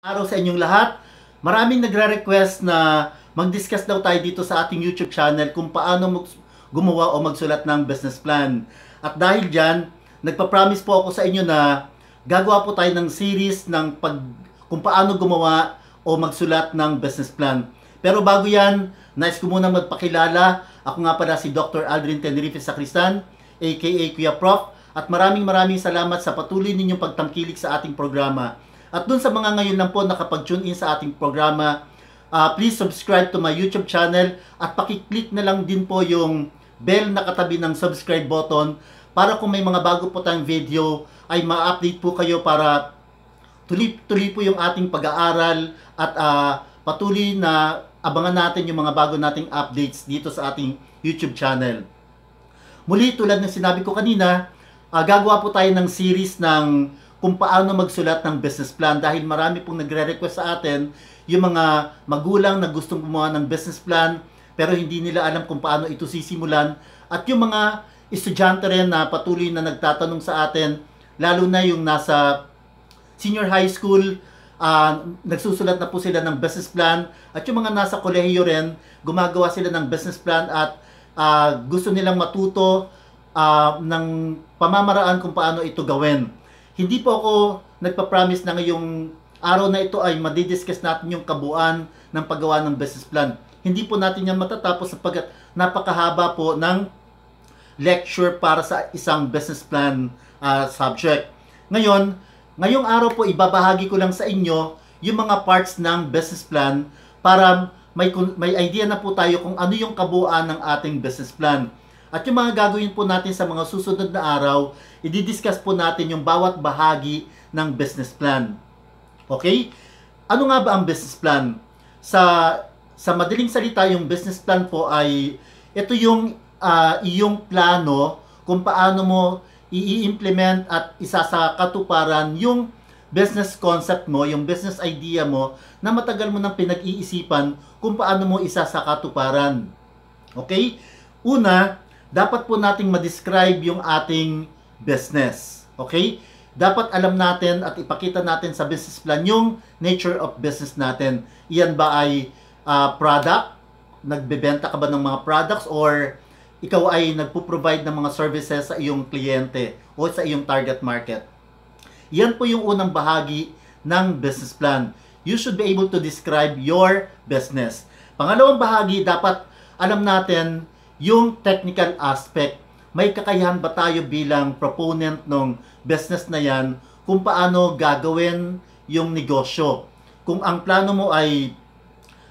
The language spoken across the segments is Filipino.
Araw sa inyong lahat. Maraming nagre-request na mag-discuss daw tayo dito sa ating YouTube channel kung paano gumawa o magsulat ng business plan. At dahil dyan, nagpa-promise po ako sa inyo na gagawa po tayo ng series ng kung paano gumawa o magsulat ng business plan. Pero bago yan, nais ko muna magpakilala. Ako nga pala si Dr. Aldrin Tenerife Sacristan, aka Kuya Prof. At maraming salamat sa patuloy ninyong pagtangkilik sa ating programa. At dun sa mga ngayon lang po nakapag-tune in sa ating programa, please subscribe to my YouTube channel at pakiclick na lang din po yung bell na katabi ng subscribe button para kung may mga bago po tayong video ay ma-update po kayo para tuloy po yung ating pag-aaral at patuloy na abangan natin yung mga bago nating updates dito sa ating YouTube channel. Muli, tulad ng sinabi ko kanina, gagawa po tayo ng series ng kung paano magsulat ng business plan dahil marami pong nagre-request sa atin yung mga magulang na gustong gumawa ng business plan pero hindi nila alam kung paano ito sisimulan at yung mga estudyante rin na patuloy na nagtatanong sa atin lalo na yung nasa senior high school, nagsusulat na po sila ng business plan at yung mga nasa kolehiyo rin gumagawa sila ng business plan at gusto nilang matuto ng pamamaraan kung paano ito gawin. Hindi po ako nagpa-promise na ngayong araw na ito ay madidiscuss natin yung kabuuan ng paggawa ng business plan. Hindi po natin yan matatapos sapagkat napakahaba po ng lecture para sa isang business plan subject. Ngayong araw po ibabahagi ko lang sa inyo yung mga parts ng business plan para may idea na po tayo kung ano yung kabuuan ng ating business plan. At yung mga gagawin po natin sa mga susunod na araw, i-discuss po natin yung bawat bahagi ng business plan. Okay? Ano nga ba ang business plan? Sa madaling salita, yung business plan po ay ito yung iyong plano kung paano mo i-implement at isasakatuparan yung business concept mo, yung business idea mo na matagal mo nang pinag-iisipan kung paano mo isasakatuparan. Okay? Una, dapat po nating ma-describe yung ating business. Okay? Dapat alam natin at ipakita natin sa business plan yung nature of business natin. Iyan ba ay product? Nagbebenta ka ba ng mga products or ikaw ay nagpo-provide ng mga services sa iyong kliyente o sa iyong target market? Yan po yung unang bahagi ng business plan. You should be able to describe your business. Pangalawang bahagi, dapat alam natin yung technical aspect. May kakayahan ba tayo bilang proponent ng business na yan kung paano gagawin yung negosyo? Kung ang plano mo ay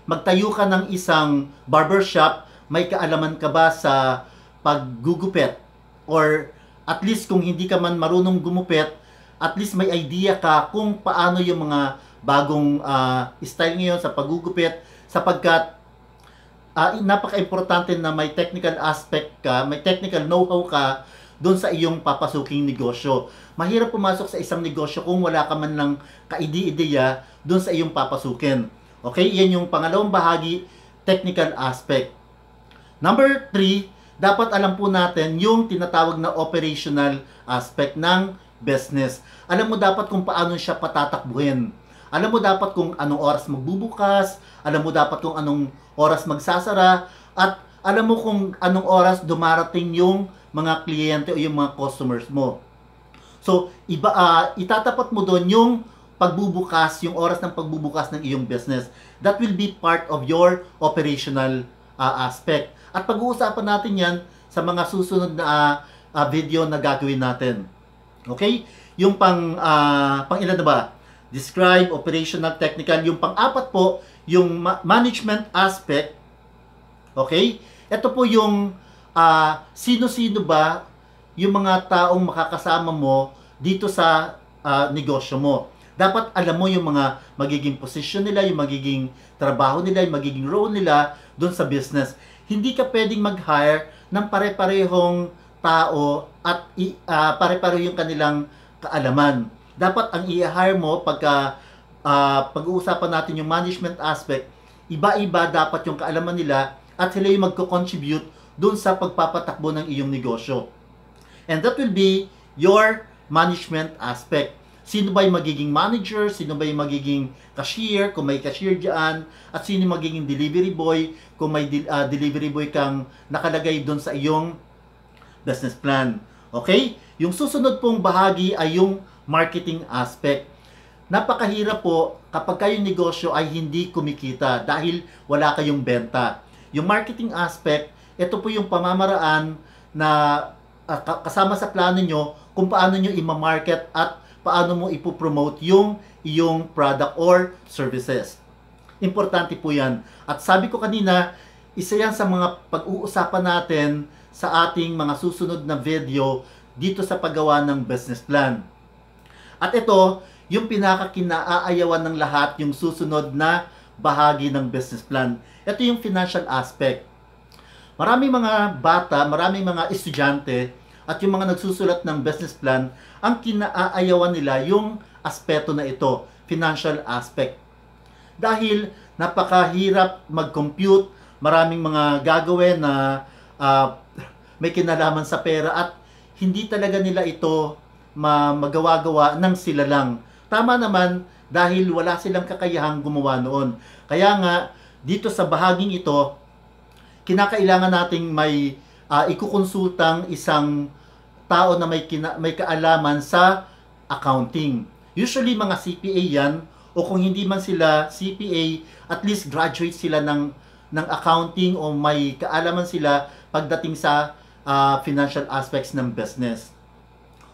magtayo ka ng isang barbershop, may kaalaman ka ba sa paggugupit? Or at least kung hindi ka man marunong gumupit, at least may idea ka kung paano yung mga bagong style ngayon sa paggugupit sapagkat napaka-importante na may technical aspect ka, may technical know-how ka doon sa iyong papasuking negosyo. Mahirap pumasok sa isang negosyo kung wala ka man lang kaide-ideya doon sa iyong papasukin. Okay? Iyan yung pangalawang bahagi, technical aspect. Number 3, dapat alam po natin yung tinatawag na operational aspect ng business. Alam mo dapat kung paano siya patatakbuhin. Alam mo dapat kung anong oras magbubukas, alam mo dapat kung anong oras magsasara, at alam mo kung anong oras dumarating yung mga kliyente o yung mga customers mo. So, itatapat mo doon yung pagbubukas, yung oras ng pagbubukas ng iyong business. That will be part of your operational aspect. At pag-uusapan natin yan sa mga susunod na video na gagawin natin. Okay? Yung pang ilan na ba? Describe, operational, technical. Yung pang-apat po, yung management aspect. Okay? Ito po yung sino-sino ba yung mga taong makakasama mo dito sa negosyo mo. Dapat alam mo yung mga magiging position nila, yung magiging trabaho nila, yung magiging role nila doon sa business. Hindi ka pwedeng mag-hire ng pare-parehong tao at pare-pareho yung kanilang kaalaman. Dapat ang i-hire mo pag-uusapan natin yung management aspect, iba-iba dapat yung kaalaman nila at sila yung magko-contribute doon sa pagpapatakbo ng iyong negosyo. And that will be your management aspect. sino ba yung magiging manager, sino ba yung magiging cashier, kung may cashier dyan, at sino yung magiging delivery boy, kung may delivery boy kang nakalagay doon sa iyong business plan. Okay? Yung susunod pong bahagi ay yung marketing aspect. Napakahirap po kapag kayong negosyo ay hindi kumikita dahil wala kayong benta. Yung marketing aspect, ito po yung pamamaraan na kasama sa plano nyo kung paano nyo i-market at paano mo ipopromote yung iyong product or services. Importante po yan. At sabi ko kanina, isa yan sa mga pag-uusapan natin sa ating mga susunod na video dito sa paggawa ng business plan. At ito, yung pinakakinaayawan ng lahat, yung susunod na bahagi ng business plan. Ito yung financial aspect. Maraming mga bata, maraming mga estudyante, at yung mga nagsusulat ng business plan, ang kinaayawan nila yung aspeto na ito, financial aspect. Dahil napakahirap mag-compute, maraming mga gagawin na may kinalaman sa pera at hindi talaga nila ito magawa-gawa ng sila lang. Tama naman dahil wala silang kakayahang gumawa noon. Kaya nga, dito sa bahaging ito, kinakailangan nating may ikukonsultang isang tao na may kaalaman sa accounting. Usually mga CPA yan, o kung hindi man sila CPA, at least graduate sila ng accounting o may kaalaman sila pagdating sa financial aspects ng business.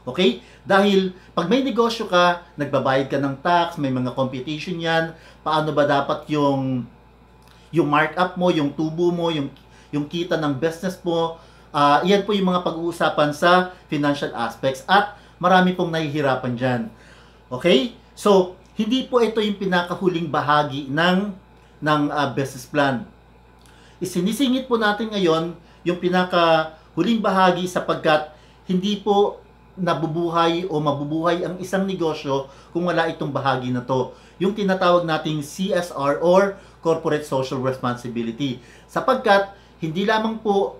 Okay? Dahil pag may negosyo ka, nagbabayad ka ng tax, may mga computation yan, paano ba dapat yung markup mo, yung tubo mo, yung kita ng business mo, yan po yung mga pag-uusapan sa financial aspects at marami pong nahihirapan dyan. Okay? So, hindi po ito yung pinakahuling bahagi ng business plan. Isinisingit po natin ngayon yung pinakahuling bahagi sapagkat hindi po nabubuhay o mabubuhay ang isang negosyo kung wala itong bahagi na to. Yung tinatawag nating CSR or Corporate Social Responsibility. Sapagkat hindi lamang po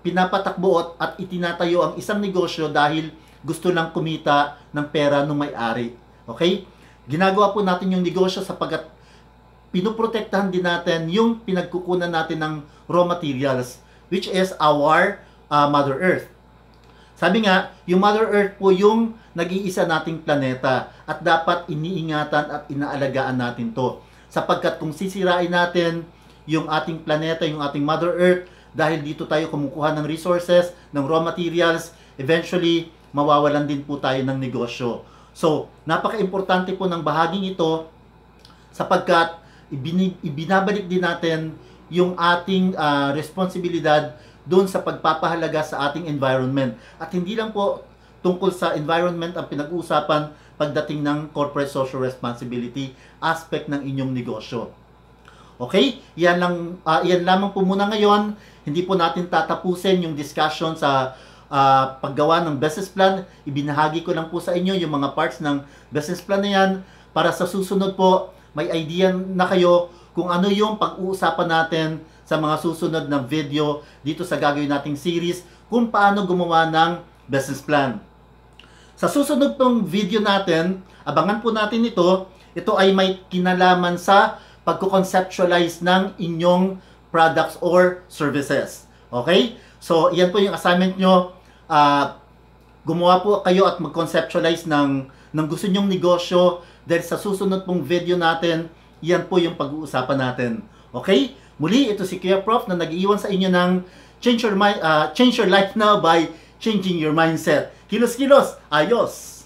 pinapatakbo at itinatayo ang isang negosyo dahil gusto lang kumita ng pera ng may-ari. Okay? Ginagawa po natin yung negosyo sapagkat pinoprotektahan din natin yung pinagkukunan natin ng raw materials, which is our Mother Earth. Sabi nga, yung Mother Earth po yung nag-iisa nating planeta at dapat iniingatan at inaalagaan natin to. Sapagkat kung sisirain natin yung ating planeta, yung ating Mother Earth, dahil dito tayo kumukuha ng resources, ng raw materials, eventually, mawawalan din po tayo ng negosyo. So, napaka-importante po ng bahaging ito sapagkat ibinabalik din natin yung ating responsibilidad doon sa pagpapahalaga sa ating environment. At hindi lang po tungkol sa environment ang pinag-uusapan pagdating ng corporate social responsibility aspect ng inyong negosyo. Okay? Yan lamang po muna ngayon. Hindi po natin tatapusin yung discussion sa paggawa ng business plan. Ibinahagi ko lang po sa inyo yung mga parts ng business plan na yan para sa susunod po may idea na kayo kung ano yung pag-uusapan natin sa mga susunod na video dito sa gagawin nating series kung paano gumawa ng business plan. Sa susunod pong video natin, abangan po natin ito. Ito ay may kinalaman sa pagko-conceptualize ng inyong products or services. Okay? So, yan po yung assignment nyo. Gumawa po kayo at mag-conceptualize ng gusto nyong negosyo dahil sa susunod pong video natin, yan po yung pag-uusapan natin. Okay? Muli, ito si Kuya Prof na nag-iwan sa inyo ng Change Your Life Now by Changing Your Mindset. Kilos-kilos! Ayos!